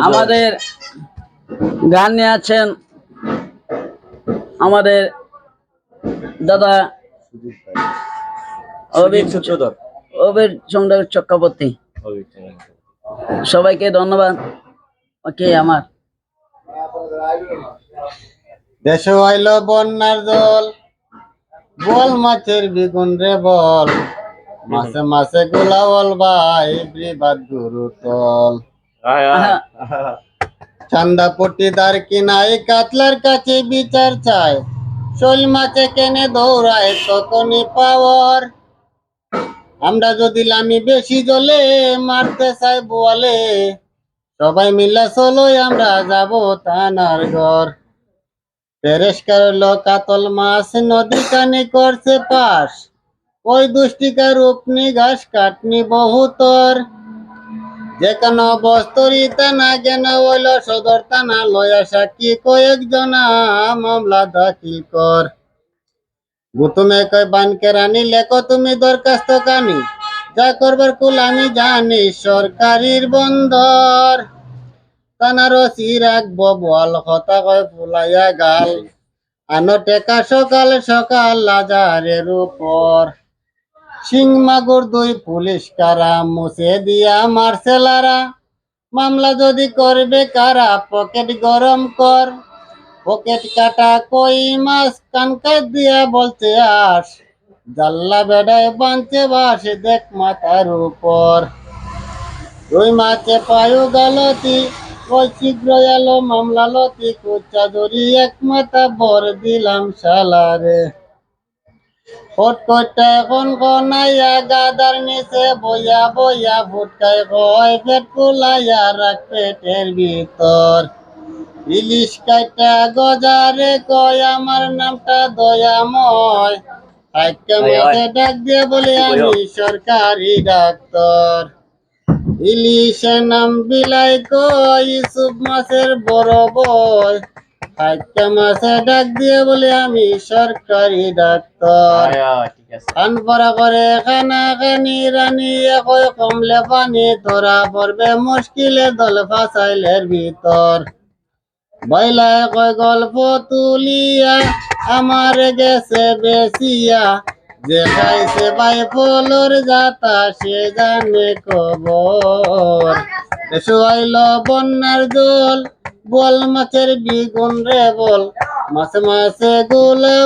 আমাদের গান নিয়ে আছেন আমাদের দাদা অবির চন্দ্র চক্রবর্তী। সবাইকে ধন্যবাদ। ওকে, আমার দেশে আইল বন্যার জল, বল মাছের বিগুন রে বল, মাছে মাছে গোলাওয়াল ভাই বিবাদ গুরু তল। চান্দা পট্টিদার কিনাই কাতলার কাছে বিচার চায়, শোল মাছে কেনে দৌড়ায় তখনই পাওয়ার। আমরা যদি লামি বেশি জলে মারতে চাই বোয়ালে, সবাই মিলে চলোই আমরা যাব তানার ঘর। পেরেশকার লোক কাতল মাছ নদী কানে করছে পাশ, ওই দুষ্টিকার উপনি ঘাস কাটনি বহুতর। যেখানে বস্তরি টানা জ্ঞান হইল সদর টানা লয়া সাক্ষী কয়েকজনা মামলা দাখিল কর। গুতুমে কয় বানকে রানী লেখো তুমি দরখাস্ত কানি, যা করবার কুল আমি জানি সরকারির বন্দর। তানার ওসি রাখবো বল কথা কয় ফুলাইয়া গাল, আনো টেকা সকাল সকাল লাজারের উপর। সিং মাগুর দুই পুলিশ কারা মুছে দিয়া মার্সেলারা, মামলা যদি করবে কারা পকেট গরম কর। পকেট কাটা কই মাছ কানকাত দিয়া বলতে আস, জাল্লা বেড়ায় বাঁধছে বাস দেখ মাথার উপর। দুই মাছে পায়ু গালতি ওই শীঘ্র এলো মামলা লতি, কুচা ধরি এক মাথা বর দিলাম শালারে। ফটকটা এখন কনাইয়া গাদার নিচে বইয়া বইয়া ফুটকায় কয় পেট ফুলাইয়া রাখ পেটের ভিতর। ইলিশ কাইটা গজারে কয় আমার নামটা দয়াময়, আজকে মাঝে ডাক দিয়ে বলে আমি সরকারি ডাক্তার। ইলিশের নাম বিলাই কয় ইসুফ মাছের বড় বয়, আজকে মাছে ডাক দিয়ে বলে আমি সরকারি ডাক্তার। খান পরা করে খানা খানি রানি কয় কমলে পানি, তোরা পড়বে মুশকিলে দল ফাসাইলের ভিতর। বইলায় কয় গল্প তুলিয়া আমার গেছে বেসিয়া, যে খাইছে বাই ফলর জাতা সে জানে খবর। এসো আইল বন্যার জল, বল মাছের বিগুন রে বল, মাছে মাছে গোলা